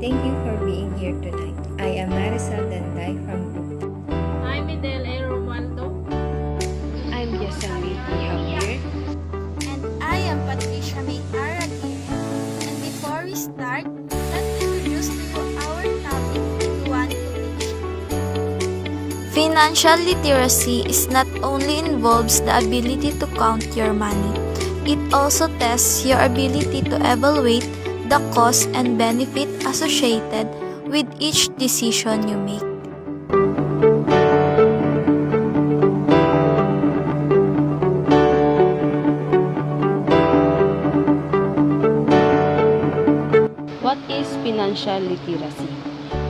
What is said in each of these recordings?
Thank you for being here tonight. I am Marisol Danday from Group. I'm Midel A. Romualdo. I'm Yasawi Javier. And I am Patricia May Araguirre. And before we start, let me introduce to you our topic in one quotation. Financial literacy is not only involves the ability to count your money, it also tests your ability to evaluate the cost and benefit associated with each decision you make. What is financial literacy?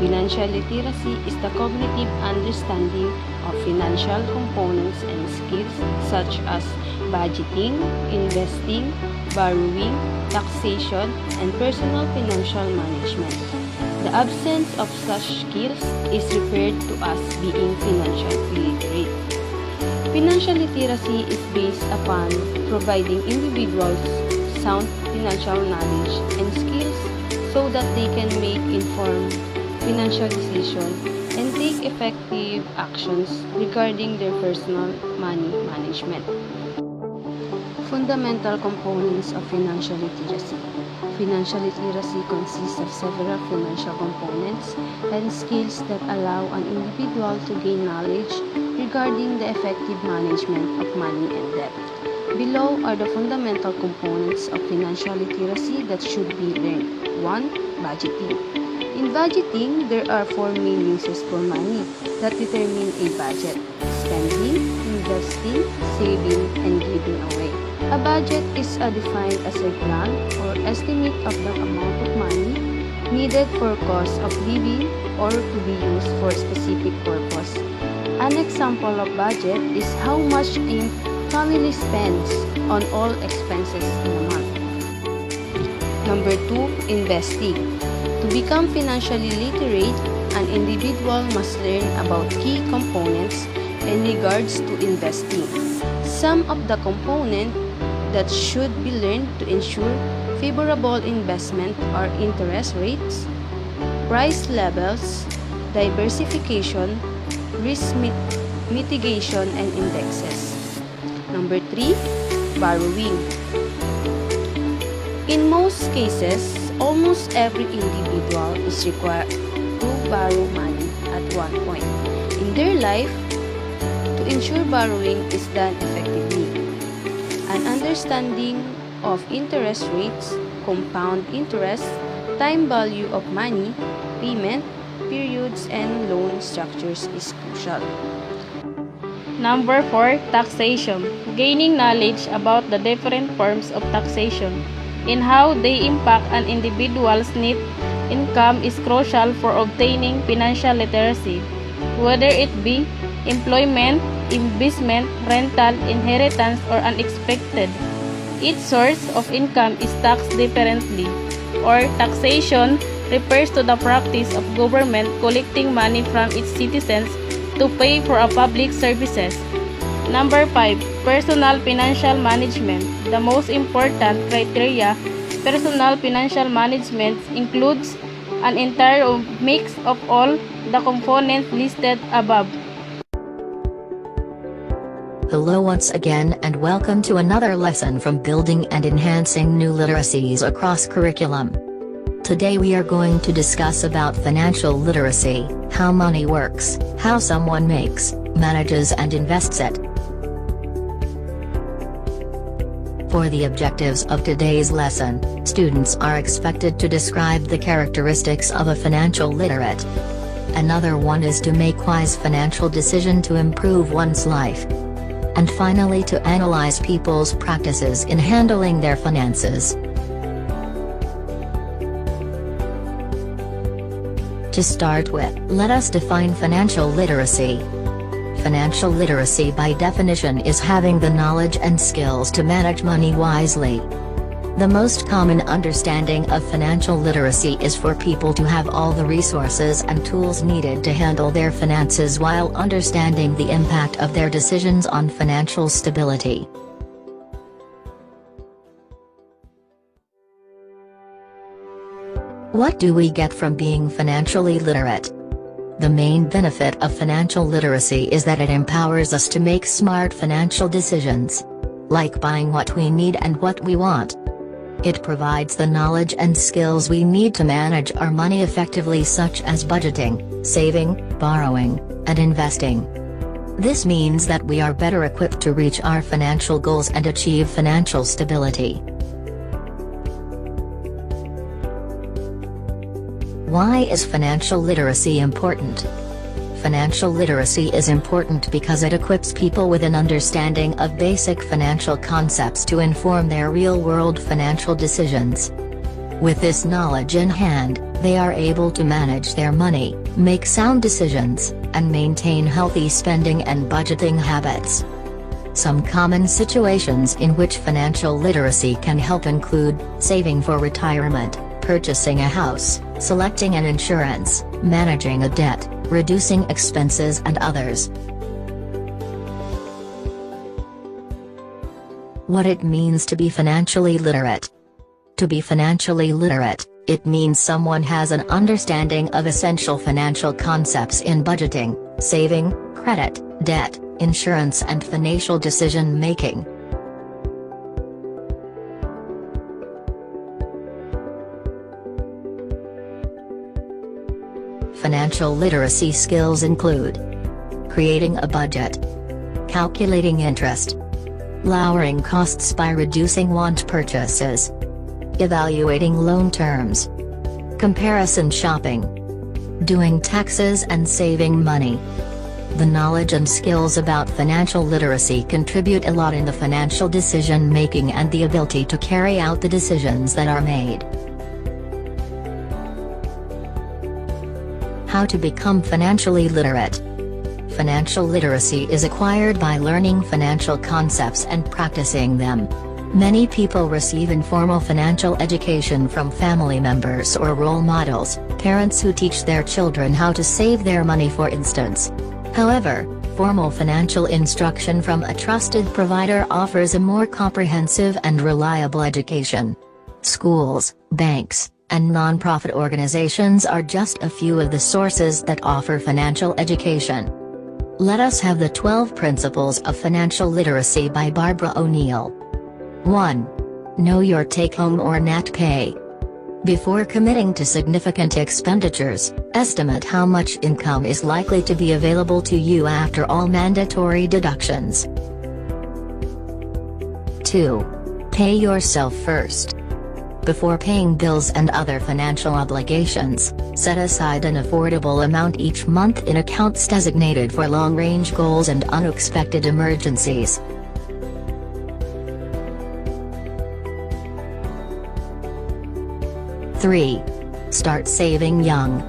Financial literacy is the cognitive understanding of financial components and skills such as budgeting, investing, borrowing, taxation, and personal financial management. The absence of such skills is referred to as being financially illiterate. Financial literacy is based upon providing individuals sound financial knowledge and skills so that they can make informed financial decisions and take effective actions regarding their personal money management. Fundamental components of financial literacy. Financial literacy consists of several financial components and skills that allow an individual to gain knowledge regarding the effective management of money and debt. Below are the fundamental components of financial literacy that should be learned. 1. Budgeting. In budgeting, there are four main uses for money that determine a budget: spending, investing, saving, and giving away. A budget is defined as a plan or estimate of the amount of money needed for cost of living or to be used for a specific purpose. An example of budget is how much a family spends on all expenses in a month. Number 2, investing. To become financially literate, an individual must learn about key components in regards to investing. Some of the components that should be learned to ensure favorable investment are interest rates, price levels, diversification, risk mitigation, and indexes. Number 3, borrowing. In most cases, almost every individual is required to borrow money at one point in their life. To ensure borrowing is done effectively, an understanding of interest rates, compound interest, time value of money, payment periods, and loan structures is crucial. Number 4, taxation. Gaining knowledge about the different forms of taxation and how they impact an individual's net income is crucial for obtaining financial literacy, whether it be employment, investment, rental, inheritance, or unexpected. Each source of income is taxed differently, or taxation refers to the practice of government collecting money from its citizens to pay for a public services. Number 5, personal financial management. The most important criteria personal financial management includes an entire mix of all the components listed above. Hello once again and welcome to another lesson from Building and Enhancing New Literacies Across Curriculum. Today we are going to discuss about financial literacy, how money works, how someone makes, manages and invests it. For the objectives of today's lesson, students are expected to describe the characteristics of a financial literate. Another one is to make wise financial decision to improve one's life. And finally to analyze people's practices in handling their finances. To start with, let us define financial literacy. Financial literacy by definition is having the knowledge and skills to manage money wisely. The most common understanding of financial literacy is for people to have all the resources and tools needed to handle their finances while understanding the impact of their decisions on financial stability. What do we get from being financially literate? The main benefit of financial literacy is that it empowers us to make smart financial decisions, like buying what we need and what we want. It provides the knowledge and skills we need to manage our money effectively, such as budgeting, saving, borrowing, and investing. This means that we are better equipped to reach our financial goals and achieve financial stability. Why is financial literacy important? Financial literacy is important because it equips people with an understanding of basic financial concepts to inform their real-world financial decisions. With this knowledge in hand, they are able to manage their money, make sound decisions, and maintain healthy spending and budgeting habits. Some common situations in which financial literacy can help include saving for retirement, purchasing a house, selecting an insurance, managing a debt, reducing expenses, and others. What it means to be financially literate. To be financially literate, it means someone has an understanding of essential financial concepts in budgeting, saving, credit, debt, insurance, and financial decision making. Financial literacy skills include creating a budget, calculating interest, lowering costs by reducing want purchases, evaluating loan terms, comparison shopping, doing taxes, and saving money. The knowledge and skills about financial literacy contribute a lot in the financial decision making and the ability to carry out the decisions that are made. How to become financially literate. Financial literacy is acquired by learning financial concepts and practicing them. Many people receive informal financial education from family members or role models, parents who teach their children how to save their money, for instance. However, formal financial instruction from a trusted provider offers a more comprehensive and reliable education. Schools, banks, and non-profit organizations are just a few of the sources that offer financial education. Let us have the 12 Principles of Financial Literacy by Barbara O'Neill. 1. Know your take-home or net pay. Before committing to significant expenditures, estimate how much income is likely to be available to you after all mandatory deductions. 2. Pay yourself first. Before paying bills and other financial obligations, set aside an affordable amount each month in accounts designated for long-range goals and unexpected emergencies. 3. Start saving young.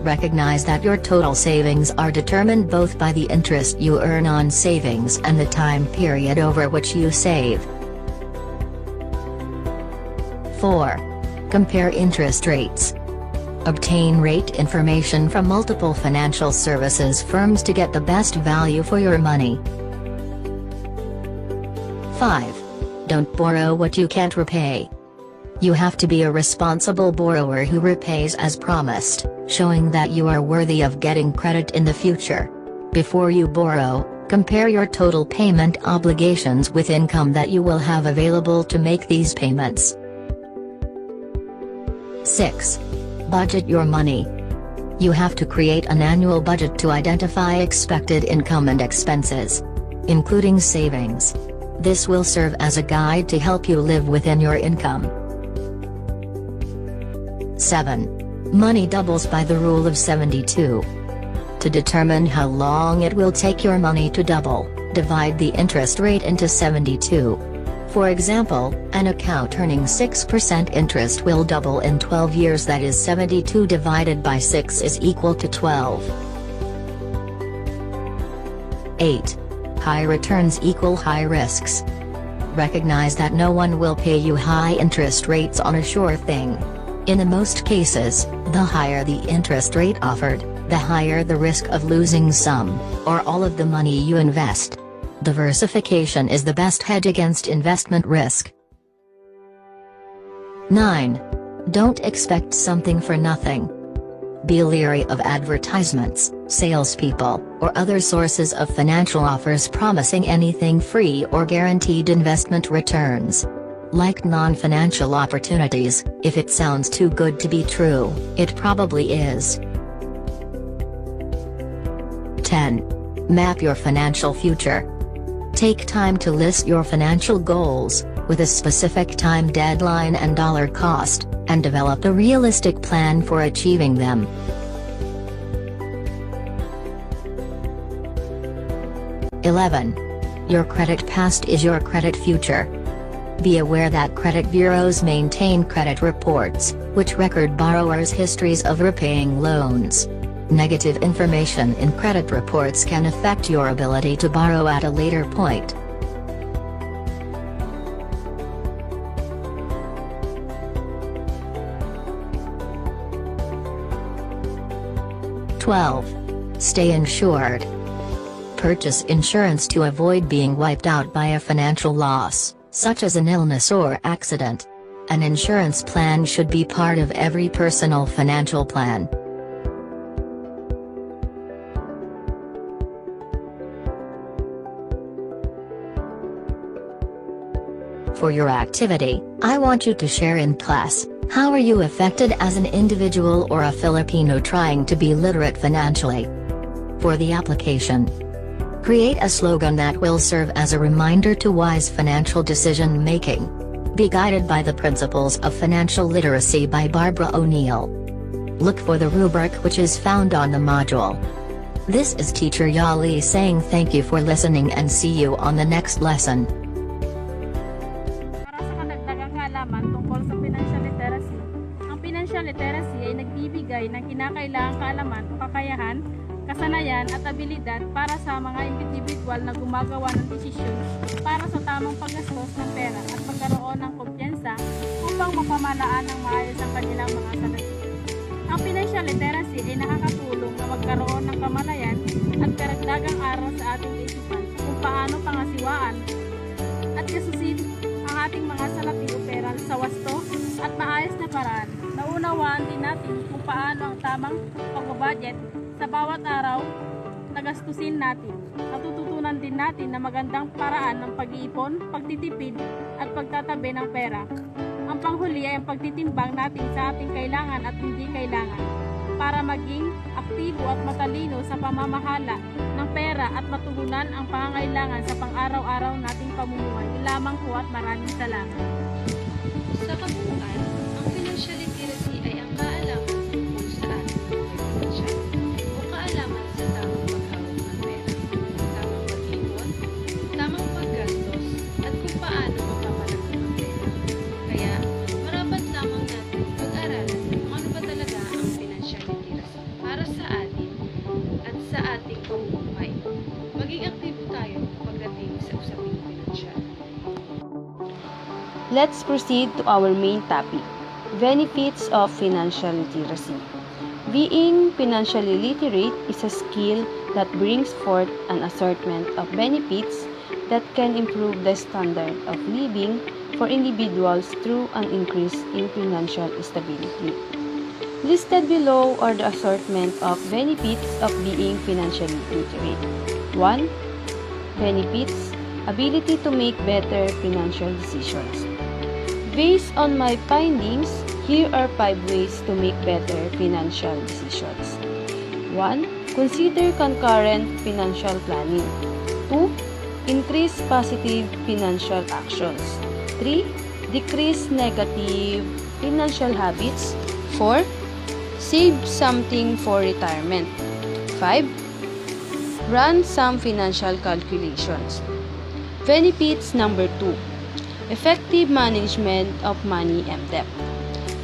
Recognize that your total savings are determined both by the interest you earn on savings and the time period over which you save. 4. Compare interest rates. Obtain rate information from multiple financial services firms to get the best value for your money. 5. Don't borrow what you can't repay. You have to be a responsible borrower who repays as promised, showing that you are worthy of getting credit in the future. Before you borrow, compare your total payment obligations with income that you will have available to make these payments. 6. Budget your money. You have to create an annual budget to identify expected income and expenses, including savings. This will serve as a guide to help you live within your income. 7. Money doubles by the rule of 72. To determine how long it will take your money to double, divide the interest rate into 72. For example, an account earning 6% interest will double in 12 years, that is 72 divided by 6 is equal to 12. 8. High returns equal high risks. Recognize that no one will pay you high interest rates on a sure thing. In the most cases, the higher the interest rate offered, the higher the risk of losing some, or all of the money you invest. Diversification is the best hedge against investment risk. 9. Don't expect something for nothing. Be leery of advertisements, salespeople, or other sources of financial offers promising anything free or guaranteed investment returns. Like non-financial opportunities, if it sounds too good to be true, it probably is. 10. Map your financial future. Take time to list your financial goals, with a specific time deadline and dollar cost, and develop a realistic plan for achieving them. Your credit past is your credit future. Be aware that credit bureaus maintain credit reports, which record borrowers' histories of repaying loans. Negative information in credit reports can affect your ability to borrow at a later point. Stay insured. Purchase insurance to avoid being wiped out by a financial loss, such as an illness or accident. An insurance plan should be part of every personal financial plan. For your activity, I want you to share in class. How are you affected as an individual or a Filipino trying to be literate financially? For the application, create a slogan that will serve as a reminder to wise financial decision making. Be guided by the Principles of Financial Literacy by Barbara O'Neill. Look for the rubric which is found on the module. This is Teacher Yali saying thank you for listening and see you on the next lesson. Para sa kadagdagang kaalaman tungkol sa financial literacy, ang financial literacy ay nagbibigay ng kinakailangang kaalaman o kakayahan, kasanayan at abilidad para sa mga individual na gumagawa ng desisyon para sa tamang paggastos ng pera at pagkaroon ng kumpiyansa upang mapamalaan ng maayos ang kanilang mga salapi. Ang financial literacy ay nakakatulong na magkaroon ng kamalayan at karagdagang aral sa ating isipan kung paano pangasiwaan at kasusin ang ating mga salapi o pera sa wasto at maayos na paraan. Naunawaan din natin kung paano ang tamang pagbabudget sa bawat araw na gastusin natin. Natututunan din natin na magandang paraan ng pag-iipon, pagtitipid at pagtatabi ng pera. Ang panghuli ay ang pagtitimbang natin sa ating kailangan at hindi kailangan para maging aktibo at matalino sa pamamahala ng pera at matugunan ang pangangailangan sa pang-araw-araw nating pamumuhay. Yun lamang po at maraming salamat. Sa kabuuan, ang financial literacy ay ang kaalaman tungkol sa ating buhay pinansyal o kaalaman sa tamang paghawak ng pera, tamang pag-ipon, tamang paggastos, at kung paano mapamalaki ang pera. Kaya, marapat lamang natin pag-aralan kung ano ba talaga ang financial literacy para sa atin at sa ating pamumuhay. Maging aktibo tayo pagdating sa usaping pinansyal. Let's proceed to our main topic, benefits of financial literacy. Being financially literate is a skill that brings forth an assortment of benefits that can improve the standard of living for individuals through an increase in financial stability. Listed below are the assortment of benefits of being financially literate. 1. Benefits, ability to make better financial decisions. Based on my findings, here are 5 ways to make better financial decisions. 1. Consider concurrent financial planning. 2. Increase positive financial actions. 3. Decrease negative financial habits. 4. Save something for retirement. 5. Run some financial calculations. Benefits number 2. Effective management of money and debt.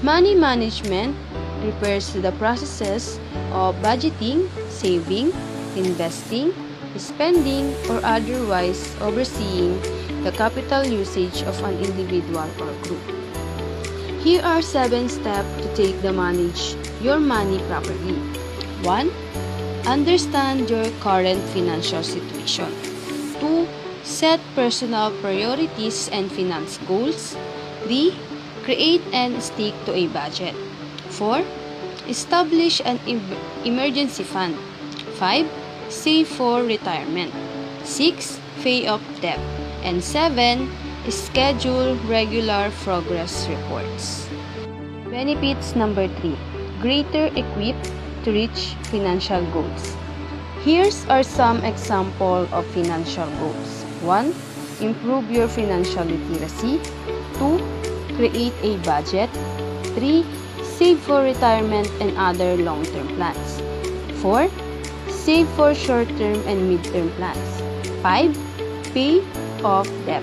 Money management refers to the processes of budgeting, saving, investing, spending, or otherwise overseeing the capital usage of an individual or group. Here are 7 steps to take to manage your money properly. 1. Understand your current financial situation. 2. Set personal priorities and finance goals. 3. Create and stick to a budget. 4. Establish an emergency fund. 5. Save for retirement. 6. Pay off debt. And 7. Schedule regular progress reports. Benefits number 3. Greater equipped to reach financial goals. Here's are some example of financial goals. 1. Improve your financial literacy. 2. Create a budget. 3. Save for retirement and other long-term plans. 4. Save for short-term and mid-term plans. 5. Pay off debt.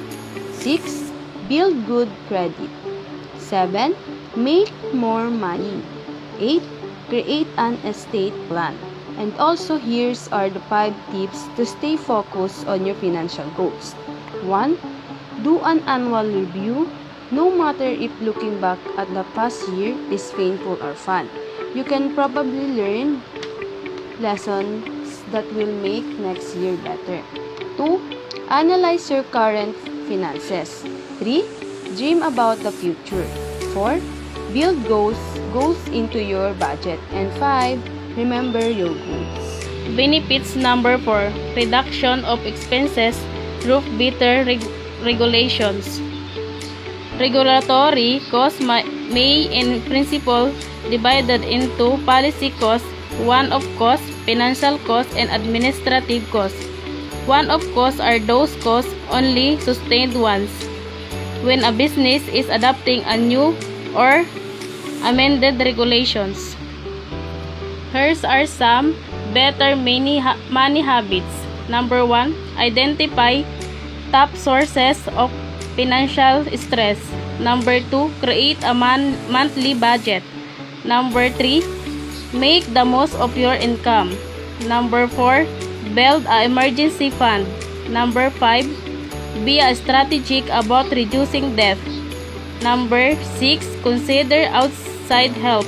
6. Build good credit. 7. Make more money. 8. Create an estate plan. And also here's are the 5 tips to stay focused on your financial goals. 1. Do an annual review. No matter if looking back at the past year is painful or fun, you can probably learn lessons that will make next year better. 2. Analyze your current finances. 3. Dream about the future. 4. Build goals into your budget. And 5. Remember your goals. Benefits number 4. Reduction of expenses through better regulations. Regulatory costs may in principle divided into policy costs, one-off costs, financial costs, and administrative costs. One-off costs are those costs only sustained once. When a business is adopting a new or amended regulations. Here are some better money habits. Number 1. Identify top sources of financial stress. Number 2. Create a monthly budget. Number 3. Make the most of your income. Number 4. Build an emergency fund. Number 5. Be strategic about reducing debt. Number 6. Consider outside help.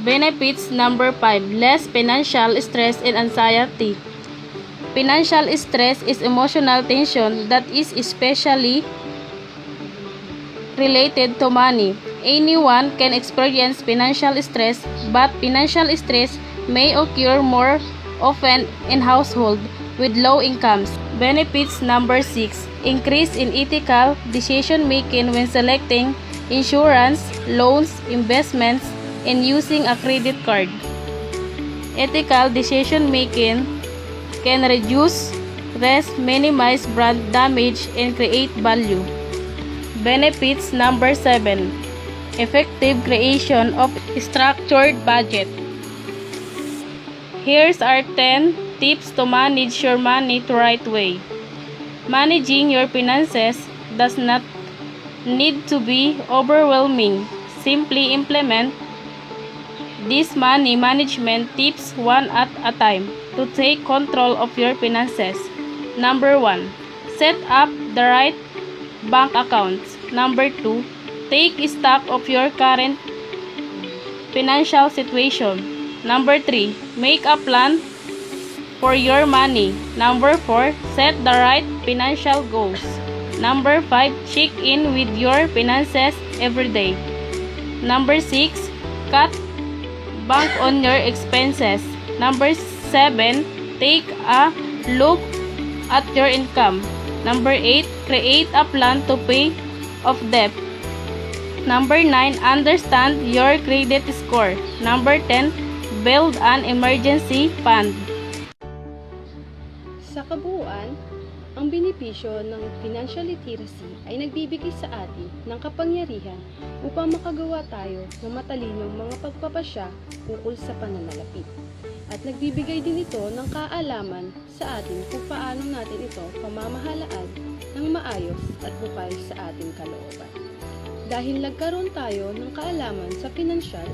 Benefits number 5. Less financial stress and anxiety. Financial stress is emotional tension that is especially related to money. Anyone can experience financial stress, but financial stress may occur more often in households with low incomes. Benefits number 6. Increase in ethical decision making when selecting insurance, loans, investments, and using a credit card. Ethical decision making can reduce risk, minimize brand damage, and create value. Benefits number 7. Effective creation of structured budget. Here's are 10 tips to manage your money the right way. Managing your finances does not need to be overwhelming. Simply implement these money management tips one at a time to take control of your finances. Number 1. Set up the right bank accounts. Number 2. Take stock of your current financial situation. Number 3. Make a plan for your money. Number 4. Set the right financial goals. Number 5. Check in with your finances every day. Number 6. Cut back on your expenses. Number 7. Take a look at your income. Number 8. Create a plan to pay off debt. Number 9. Understand your credit score. Number 10. Build an emergency fund. Sa kabuuan, ang benepisyo ng financial literacy ay nagbibigay sa atin ng kapangyarihan upang makagawa tayo ng matalinong mga pagpapasya ukol sa pananalapi. At nagbibigay din ito ng kaalaman sa atin kung paano natin ito pamamahalaan ng maayos at bukal sa ating kalooban. Dahil nagkaroon tayo ng kaalaman sa pinansyal,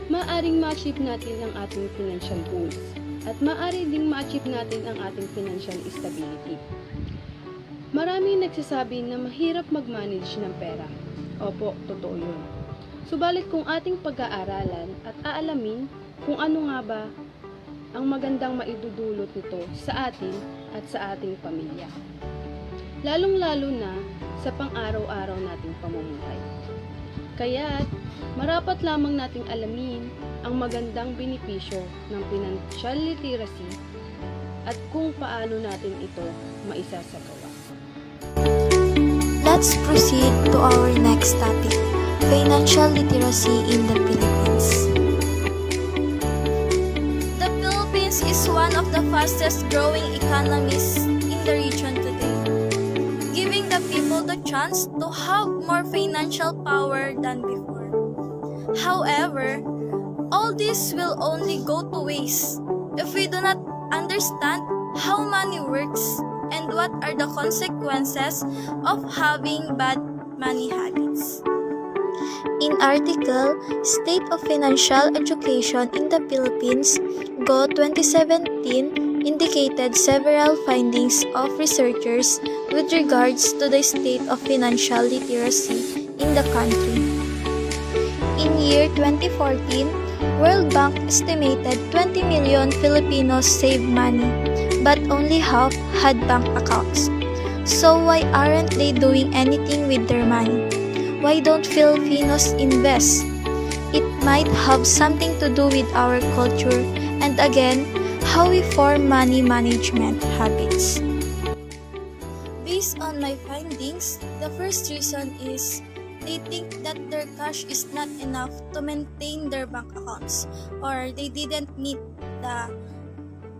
maaaring ma-achieve natin ang ating financial goals at maaari ding ma-achieve natin ang ating financial stability. Maraming nagsasabi na mahirap mag-manage ng pera. Opo, totoo yun. Subalit kung ating pag-aaralan at aalamin kung ano nga ba ang magandang maidudulot nito sa atin at sa ating pamilya. Lalong-lalo na sa pang-araw-araw nating pamumuhay. Kaya't marapat lamang nating alamin ang magandang benepisyo ng financial literacy at kung paano natin ito maisasagawa. Let's proceed to our next topic, financial literacy in the Philippines. The Philippines is one of the fastest growing economies in the region today, giving the people the chance to have more financial power than before. However, all this will only go to waste if we do not understand how money works and what are the consequences of having bad money habits. In article State of Financial Education in the Philippines, GO 2017 indicated several findings of researchers with regards to the state of financial literacy in the country. In year 2014, World Bank estimated 20 million Filipinos saved money, but only half had bank accounts. So why aren't they doing anything with their money? Why don't Filipinos invest? It might have something to do with our culture and again, how we form money management habits. Based on my findings, the first reason is they think that their cash is not enough to maintain their bank accounts or they didn't meet the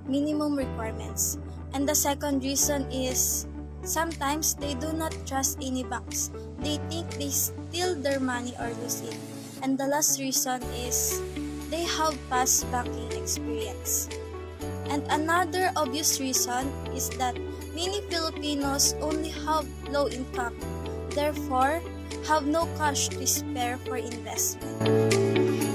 minimum requirements. And the second reason is sometimes they do not trust any banks. They think they steal their money or lose it. And the last reason is they have past banking experience. And another obvious reason is that many Filipinos only have low income, therefore have no cash to spare for investment.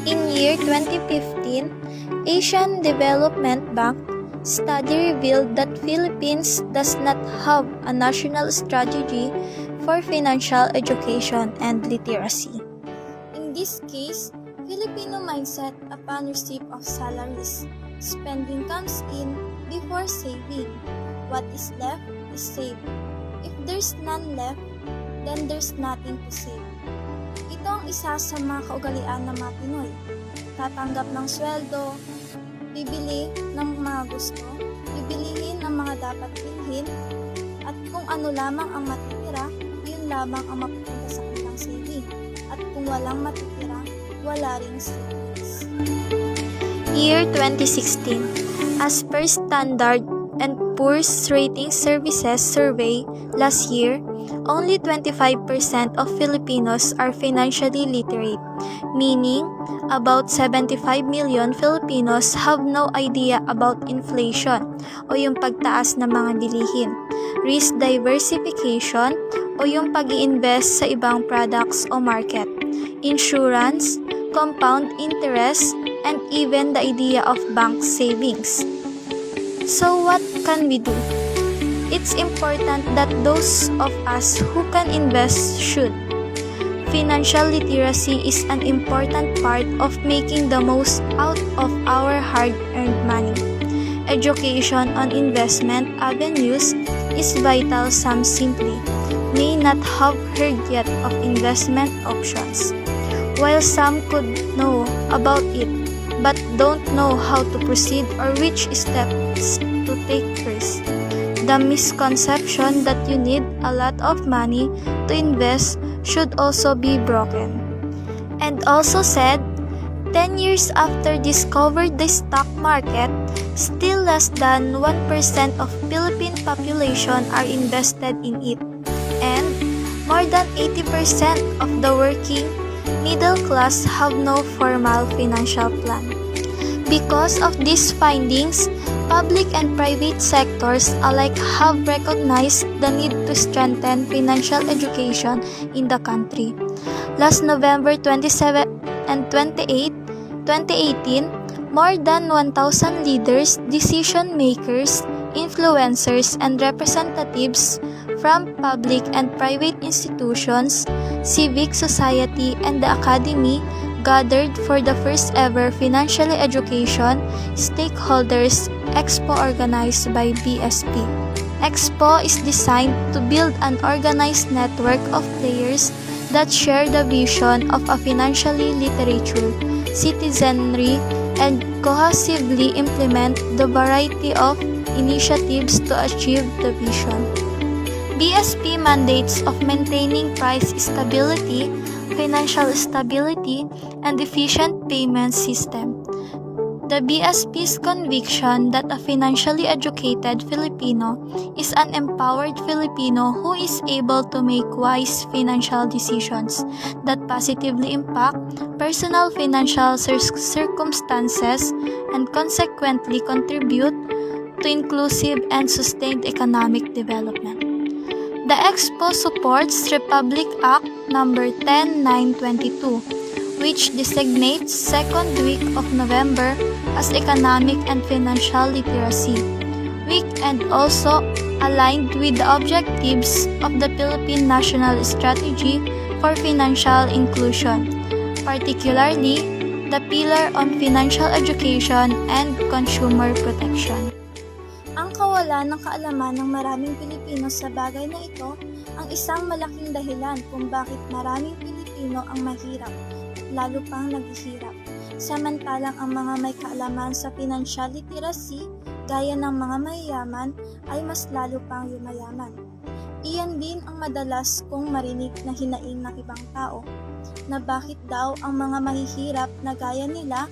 In year 2015, Asian Development Bank study revealed that Philippines does not have a national strategy for financial education and literacy. In this case, Filipino mindset upon receipt of salaries, spending comes in before saving. What is left is saved. If there's none left, then there's nothing to save. Ito ang isa sa mga kaugalian ng mga Pinoy. Tatanggap ng sweldo, bibili ng mga gusto, bibilihin ng mga dapat bilhin, at kung ano lamang ang matitira, yun lamang ang mapupunta sa kanilang saving. At kung walang matitira, wala ring savings. Year 2016, as per Standard and Poor's Rating Services survey last year, only 25% of Filipinos are financially literate, meaning about 75 million Filipinos have no idea about inflation o yung pagtaas ng mga bilihin, risk diversification o yung pag-i-invest sa ibang products o market, insurance, compound interest, and even the idea of bank savings. So what can we do? It's important that those of us who can invest should. Financial literacy is an important part of making the most out of our hard-earned money. Education on investment avenues is vital. Some simply may not have heard yet of investment options, while some could know about it but don't know how to proceed or which steps to take first. The misconception that you need a lot of money to invest should also be broken. And also said, 10 years after discovered the stock market, still less than 1% of Philippine population are invested in it. And more than 80% of the working middle class have no formal financial plan. Because of these findings, public and private sectors alike have recognized the need to strengthen financial education in the country. Last November 27 and 28, 2018, more than 1,000 leaders, decision makers, influencers, and representatives from public and private institutions, civic society, and the academy gathered for the first ever financial education stakeholders expo organized by BSP. Expo is designed to build an organized network of players that share the vision of a financially literate citizenry and cohesively implement the variety of initiatives to achieve the vision. BSP mandates of maintaining price stability, financial stability, and efficient payment system. The BSP's conviction that a financially educated Filipino is an empowered Filipino who is able to make wise financial decisions that positively impact personal financial circumstances and consequently contribute to inclusive and sustained economic development. The Expo supports Republic Act No. 10922, which designates second week of November as Economic and Financial Literacy Week and also aligned with the objectives of the Philippine National Strategy for Financial Inclusion, particularly the pillar on financial education and consumer protection. Ang kawalan ng kaalaman ng maraming Pilipino sa bagay na ito ang isang malaking dahilan kung bakit maraming Pilipino ang mahirap at lalo pang naghihirap. Samantalang ang mga may kaalaman sa financial literacy, gaya ng mga mayayaman, ay mas lalo pang yumayaman. Iyan din ang madalas kong marinig na hinaing ng ibang tao, na bakit daw ang mga mahihirap na gaya nila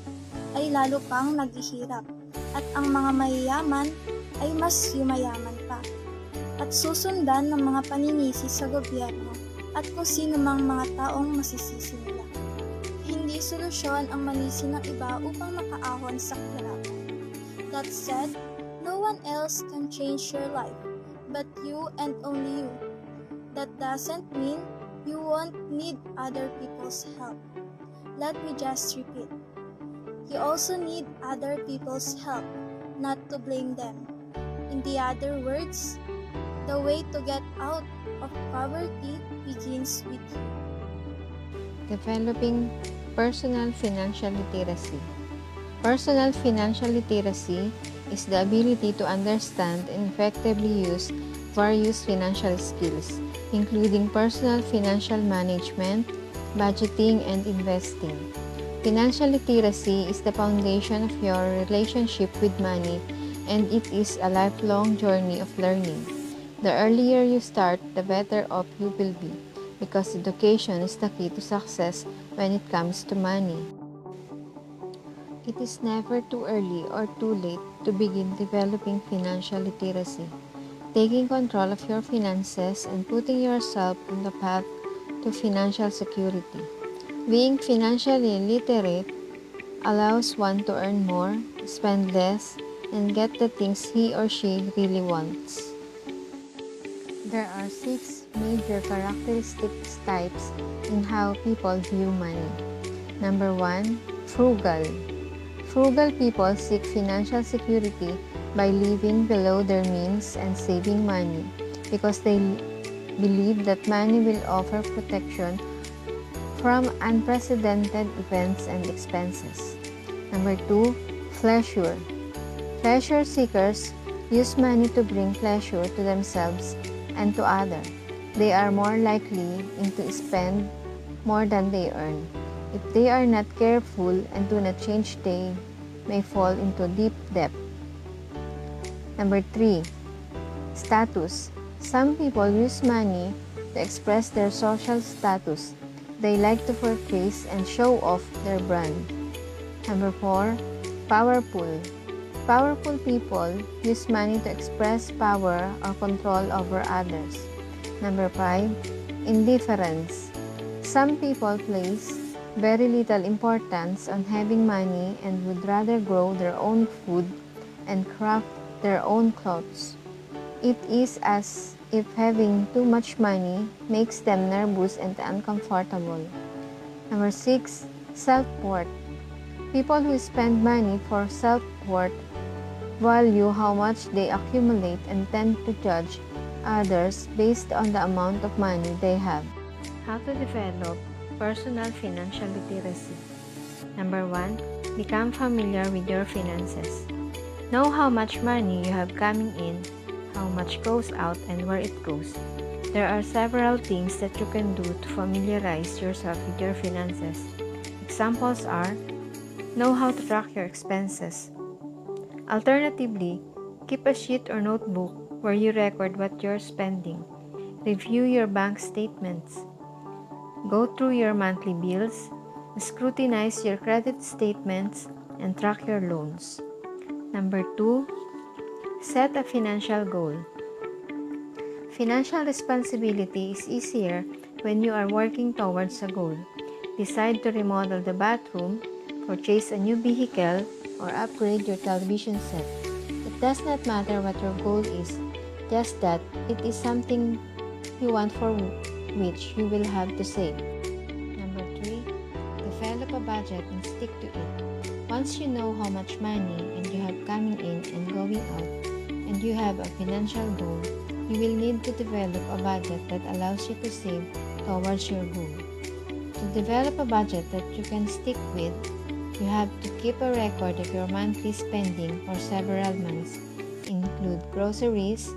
ay lalo pang naghihirap, at ang mga mayayaman ay mas yumayaman pa, at susundan ng mga paninisi sa gobyerno at kung sino mang mga taong masisisi nila. Hindi solusyon ang manisi ng iba upang makaahon sa kahirapan. That said, no one else can change your life, but you and only you. That doesn't mean you won't need other people's help. Let me just repeat. You also need other people's help, not to blame them. In the other words, the way to get out of poverty begins with you. Developing personal financial literacy. Personal financial literacy is the ability to understand and effectively use various financial skills, including personal financial management, budgeting, and investing. Financial literacy is the foundation of your relationship with money, and it is a lifelong journey of learning. The earlier you start, the better off you will be, because education is the key to success when it comes to money. It is never too early or too late to begin developing financial literacy, taking control of your finances and putting yourself on the path to financial security. Being financially literate allows one to earn more, spend less, and get the things he or she really wants. There are 6 major characteristic types in how people view money. Number 1, frugal. Frugal people seek financial security by living below their means and saving money because they believe that money will offer protection from unprecedented events and expenses. Number 2, pleasure. Pleasure seekers use money to bring pleasure to themselves and to others. They are more likely to spend more than they earn. If they are not careful and do not change, they may fall into deep debt. Number 3, status. Some people use money to express their social status. They like to purchase and show off their brand. Number 4, powerful. Powerful people use money to express power or control over others. Number 5, indifference. Some people place very little importance on having money and would rather grow their own food and craft their own clothes. It is as if having too much money makes them nervous and uncomfortable. Number 6, self-worth. People who spend money for self-worth value how much they accumulate and tend to judge others based on the amount of money they have. How to develop personal financial literacy. Number 1, become familiar with your finances. Know how much money you have coming in, how much goes out, and where it goes. There are several things that you can do to familiarize yourself with your finances. Examples are: know how to track your expenses. Alternatively, keep a sheet or notebook where you record what you're spending. Review your bank statements. Go through your monthly bills, scrutinize your credit statements, and track your loans. Number 2, set a financial goal. Financial responsibility is easier when you are working towards a goal. Decide to remodel the bathroom, purchase a new vehicle, or upgrade your television set. It does not matter what your goal is, just that it is something you want for which you will have to save. Number 3, develop a budget and stick to it. Once you know how much money and you have coming in and going out, and you have a financial goal, you will need to develop a budget that allows you to save towards your goal. To develop a budget that you can stick with, you have to keep a record of your monthly spending for several months. Include groceries,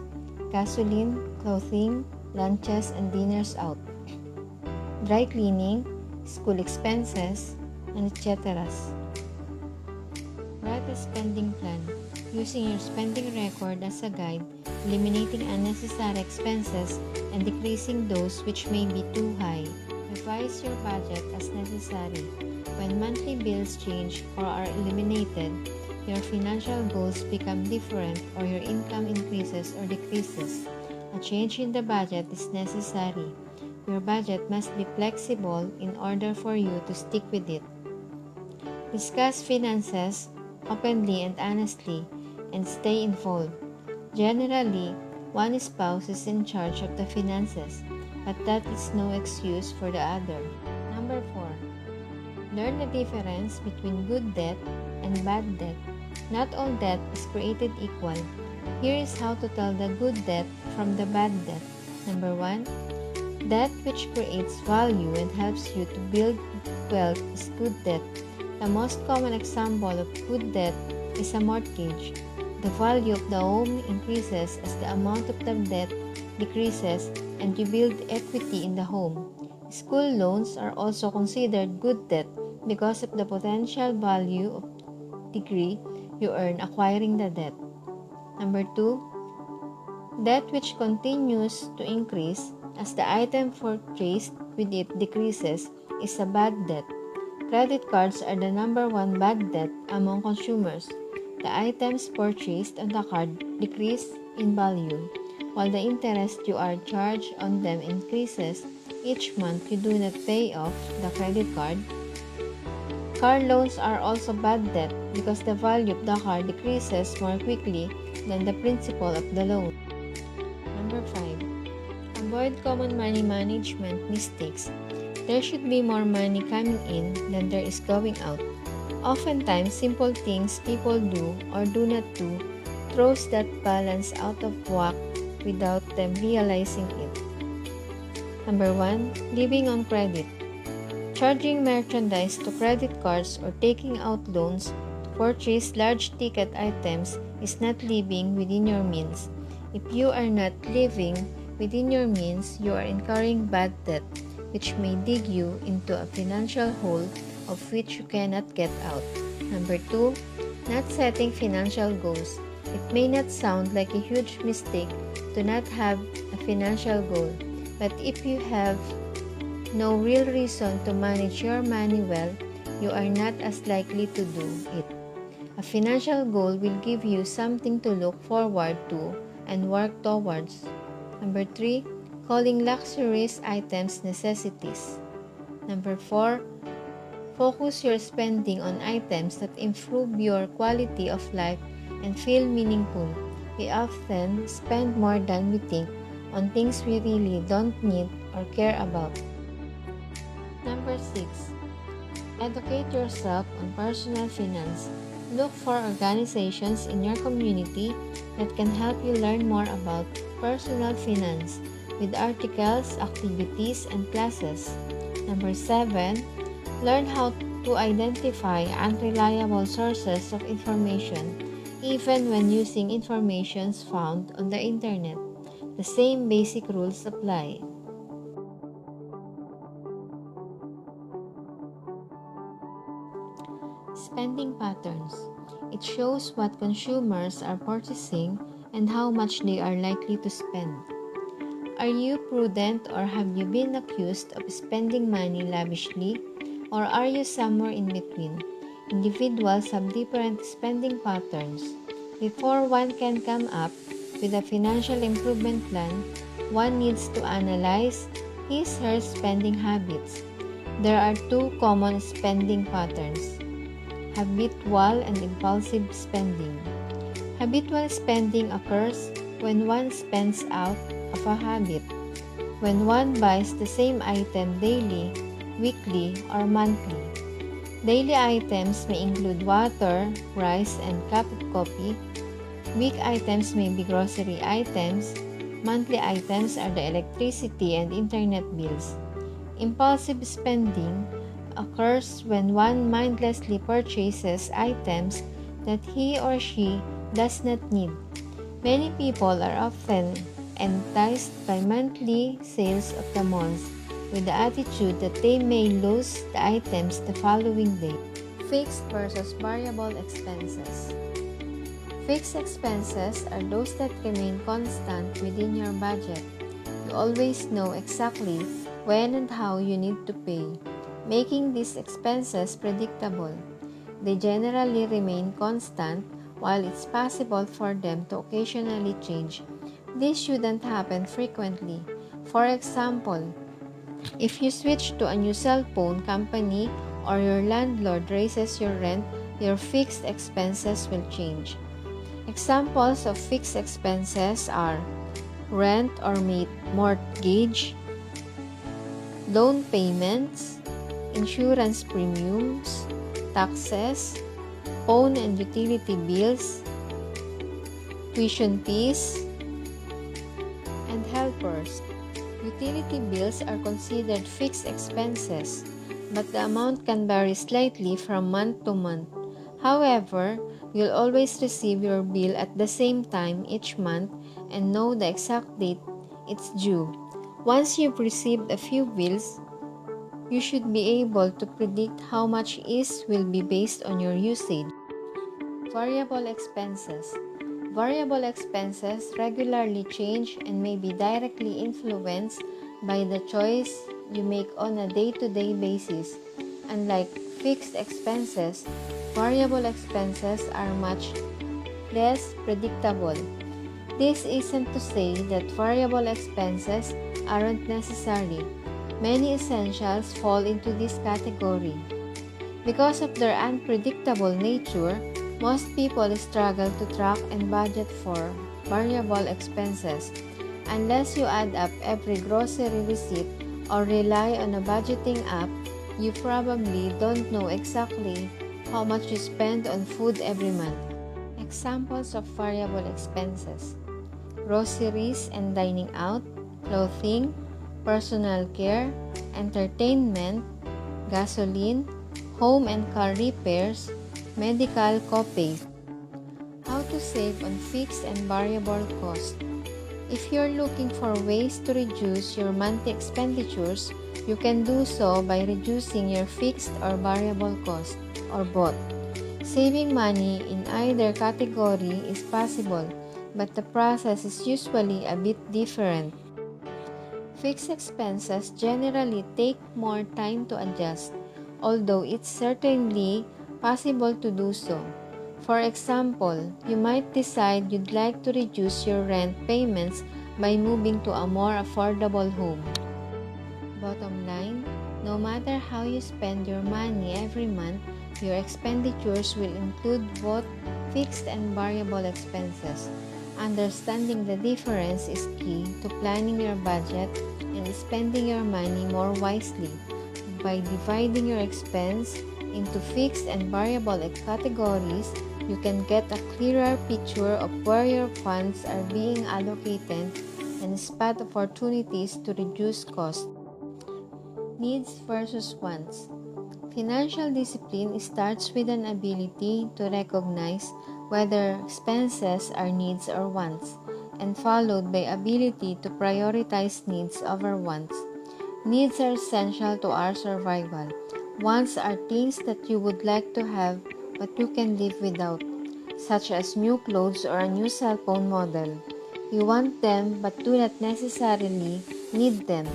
gasoline, clothing, lunches and dinners out, dry cleaning, school expenses, and etc. Write a spending plan, using your spending record as a guide, eliminating unnecessary expenses and decreasing those which may be too high. Revise your budget as necessary. When monthly bills change or are eliminated, your financial goals become different or your income increases or decreases. A change in the budget is necessary. Your budget must be flexible in order for you to stick with it. Discuss finances openly and honestly, and stay involved. Generally, one spouse is in charge of the finances, but that is no excuse for the other. Number 4. Learn the difference between good debt and bad debt. Not all debt is created equal. Here is how to tell the good debt from the bad debt. Number 1. Debt which creates value and helps you to build wealth is good debt. The most common example of good debt is a mortgage. The value of the home increases as the amount of the debt decreases and you build equity in the home. School loans are also considered good debt because of the potential value of degree you earn acquiring the debt. Number 2. Debt which continues to increase as the item purchased with it decreases is a bad debt. Credit cards are the number 1 bad debt among consumers. The items purchased on the card decrease in value, while the interest you are charged on them increases each month you do not pay off the credit card. Car loans are also bad debt because the value of the car decreases more quickly than the principal of the loan. Number 5. Avoid common money management mistakes. There should be more money coming in than there is going out. Oftentimes, simple things people do or do not do throws that balance out of whack without them realizing it. Number 1. Living on credit. Charging merchandise to credit cards or taking out loans to purchase large ticket items is not living within your means. If you are not living within your means, you are incurring bad debt, which may dig you into a financial hole of which you cannot get out. Number 2. Not setting financial goals. It may not sound like a huge mistake to not have a financial goal, but if you have no real reason to manage your money well, you are not as likely to do it. A financial goal will give you something to look forward to and work towards. Number 3. Calling luxurious items necessities. Number 4. Focus your spending on items that improve your quality of life and feel meaningful. We often spend more than we think on things we really don't need or care about. Number 6. Educate yourself on personal finance. Look for organizations in your community that can help you learn more about personal finance with articles, activities, and classes. Number 7. Learn how to identify unreliable sources of information. even when using informations found on the internet. The same basic rules apply. Spending patterns. It shows what consumers are purchasing and how much they are likely to spend. Are you prudent, or have you been accused of spending money lavishly, or are you somewhere in between? Individuals have different spending patterns. Before one can come up with a financial improvement plan, one needs to analyze his/her spending habits. There are two common spending patterns: habitual and impulsive spending. Habitual spending occurs when one spends out of a habit, when one buys the same item daily, weekly, or monthly. Daily items may include water, rice, and cup of coffee. Week items may be grocery items. Monthly items are the electricity and internet bills. Impulsive spending occurs when one mindlessly purchases items that he or she does not need. Many people are often enticed by monthly sales of the month with the attitude that they may lose the items the following day. Fixed versus variable expenses. Fixed expenses are those that remain constant within your budget. You always know exactly when and how you need to pay, making these expenses predictable. They generally remain constant, while it's possible for them to occasionally change. This shouldn't happen frequently. For example, if you switch to a new cell phone company or your landlord raises your rent, your fixed expenses will change. Examples of fixed expenses are rent or mortgage, loan payments, insurance premiums, taxes, phone and utility bills, tuition fees, and helpers. Utility bills are considered fixed expenses, but the amount can vary slightly from month to month. However, you'll always receive your bill at the same time each month and know the exact date it's due. Once you've received a few bills, you should be able to predict how much each will be based on your usage. Variable expenses. Variable expenses regularly change and may be directly influenced by the choice you make on a day-to-day basis. Unlike fixed expenses, variable expenses are much less predictable. This isn't to say that variable expenses aren't necessary. Many essentials fall into this category. Because of their unpredictable nature, most people struggle to track and budget for variable expenses. Unless you add up every grocery receipt or rely on a budgeting app, you probably don't know exactly how much you spend on food every month. Examples of variable expenses: groceries and dining out, clothing, personal care, entertainment, gasoline, home and car repairs, medical copays. How to save on fixed and variable costs. If you're looking for ways to reduce your monthly expenditures, you can do so by reducing your fixed or variable costs, or both. Saving money in either category is possible, but the process is usually a bit different. Fixed expenses generally take more time to adjust, although it's certainly possible to do so. For example, you might decide you'd like to reduce your rent payments by moving to a more affordable home. Bottom line, no matter how you spend your money every month, your expenditures will include both fixed and variable expenses. Understanding the difference is key to planning your budget and spending your money more wisely. By dividing your expense into fixed and variable categories, you can get a clearer picture of where your funds are being allocated and spot opportunities to reduce costs. Needs versus wants. Financial discipline starts with an ability to recognize whether expenses are needs or wants, and followed by ability to prioritize needs over wants. Needs are essential to our survival. Wants are things that you would like to have but you can live without, such as new clothes or a new cell phone model. You want them but do not necessarily need them.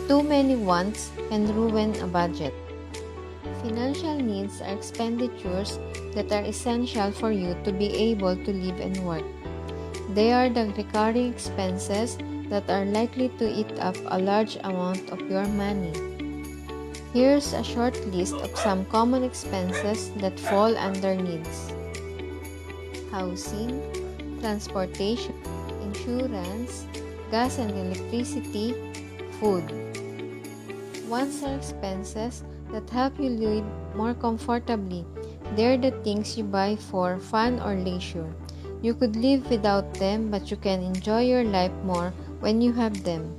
Too many wants can ruin a budget. Financial needs are expenditures that are essential for you to be able to live and work. They are the recurring expenses that are likely to eat up a large amount of your money. Here's a short list of some common expenses that fall under needs: housing, transportation, insurance, gas and electricity, food. Wants are expenses that help you live more comfortably. They're the things you buy for fun or leisure. You could live without them, but you can enjoy your life more when you have them.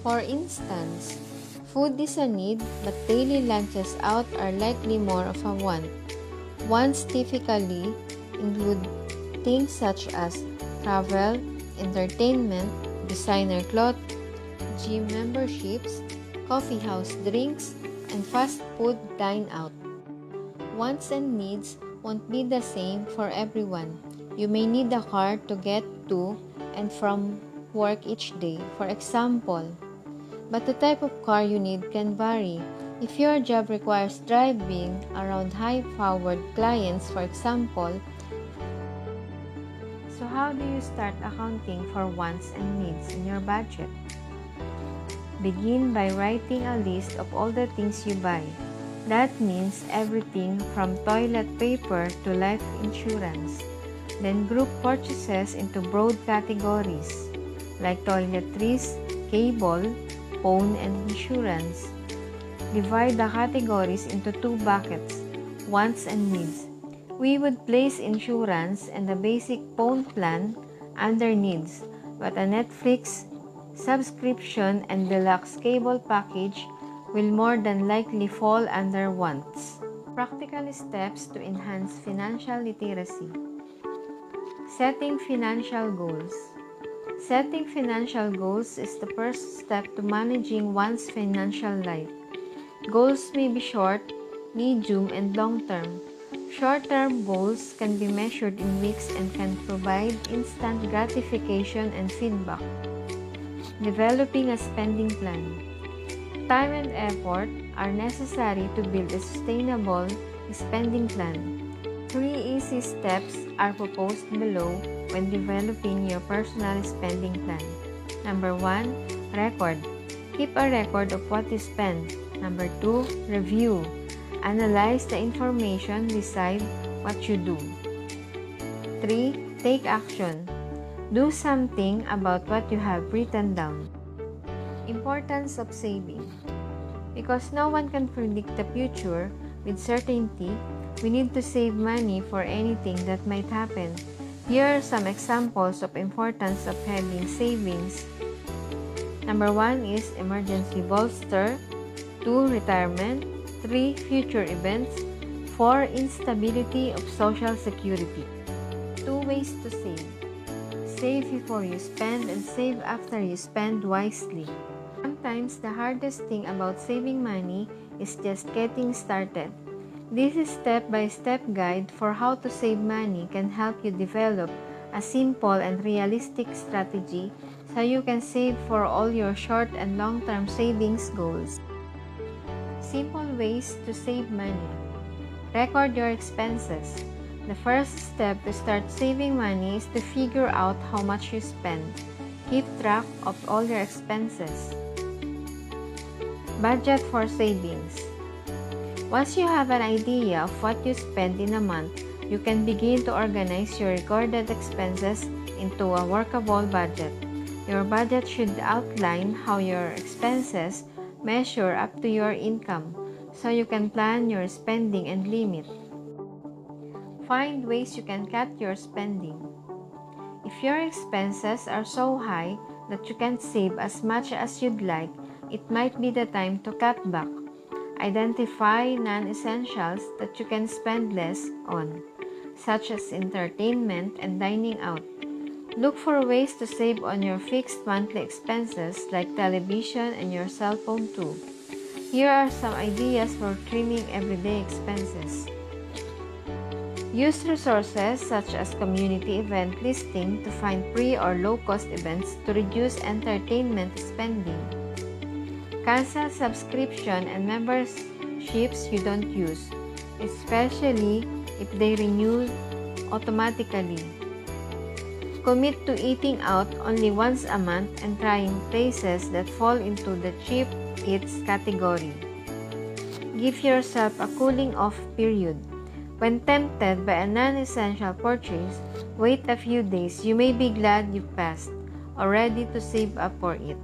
For instance, food is a need, but daily lunches out are likely more of a want. Wants typically include things such as travel, entertainment, designer clothes, gym memberships, coffee house drinks, and fast food dine out. Wants and needs won't be the same for everyone. You may need a car to get to and from work each day, for example. But the type of car you need can vary. If your job requires driving around high-powered clients, for example. So how do you start accounting for wants and needs in your budget? Begin by writing a list of all the things you buy. That means everything from toilet paper to life insurance. Then group purchases into broad categories like toiletries, cable, phone, and insurance. Divide the categories into two buckets, wants and needs. We would place insurance and the basic phone plan under needs, but a Netflix subscription and deluxe cable package will more than likely fall under wants. Practical steps to enhance financial literacy. Setting financial goals. Setting financial goals is the first step to managing one's financial life. Goals may be short, medium, and long-term. Short-term goals can be measured in weeks and can provide instant gratification and feedback. Developing a spending plan. Time and effort are necessary to build a sustainable spending plan. 3 easy steps are proposed below when developing your personal spending plan. Number 1, record. Keep a record of what you spend. Number 2, review. Analyze the information, decide what you do. 3, take action. Do something about what you have written down. Importance of saving. Because no one can predict the future with certainty, we need to save money for anything that might happen. Here are some examples of importance of having savings. Number 1 is emergency bolster, 2 retirement, 3 future events, 4 instability of social security. 2 ways to save. Save before you spend and save after you spend wisely. Sometimes the hardest thing about saving money is just getting started. This step-by-step guide for how to save money can help you develop a simple and realistic strategy so you can save for all your short and long-term savings goals. Simple ways to save money. Record your expenses. The first step to start saving money is to figure out how much you spend. Keep track of all your expenses. Budget for savings. Once you have an idea of what you spend in a month, you can begin to organize your recorded expenses into a workable budget. Your budget should outline how your expenses measure up to your income, so you can plan your spending and limit. Find ways you can cut your spending. If your expenses are so high that you can't save as much as you'd like, it might be the time to cut back. Identify non-essentials that you can spend less on. such as entertainment and dining out. Look for ways to save on your fixed monthly expenses like television and your cell phone too. Here are some ideas for trimming everyday expenses. Use resources such as community event listing to find free or low-cost events to reduce entertainment spending. Cancel subscription and memberships you don't use, especially if they renew automatically. Commit to eating out only once a month and trying places that fall into the cheap eats category. Give yourself a cooling off period. When tempted by a non-essential purchase, wait a few days. You may be glad you passed or ready to save up for it.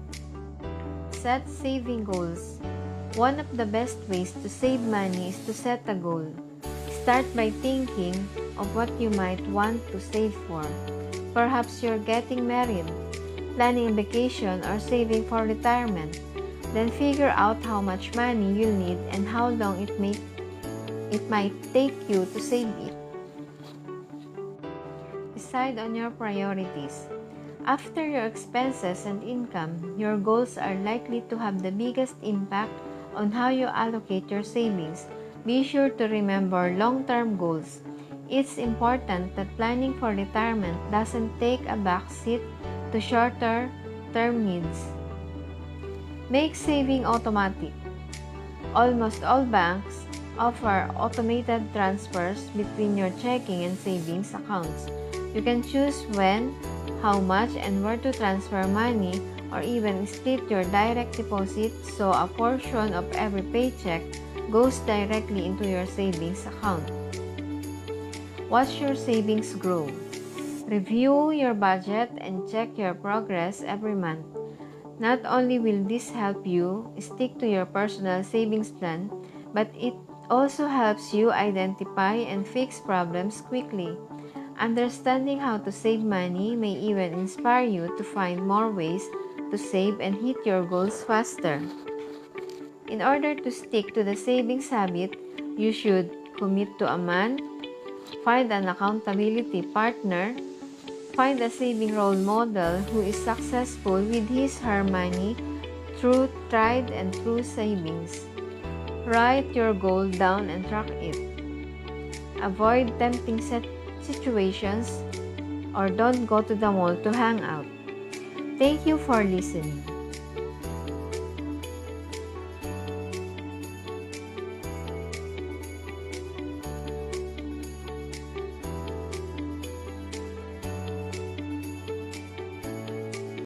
Set saving goals. One of the best ways to save money is to set a goal. Start by thinking of what you might want to save for. Perhaps you're getting married, planning a vacation, or saving for retirement. Then figure out how much money you'll need and how long it might take you to save it. Decide on your priorities. After your expenses and income, your goals are likely to have the biggest impact on how you allocate your savings. Be sure to remember long-term goals. It's important that planning for retirement doesn't take a backseat to shorter-term needs. Make saving automatic. Almost all banks offer automated transfers between your checking and savings accounts. You can choose when, how much, and where to transfer money, or even split your direct deposit so a portion of every paycheck goes directly into your savings account. Watch your savings grow. Review your budget and check your progress every month. Not only will this help you stick to your personal savings plan, but it also helps you identify and fix problems quickly. Understanding how to save money may even inspire you to find more ways to save and hit your goals faster. In order to stick to the savings habit, you should commit to a month, find an accountability partner, find a saving role model who is successful with his/her money through tried and true savings. Write your goal down and track it. Avoid tempting situations or don't go to the mall to hang out. Thank you for listening.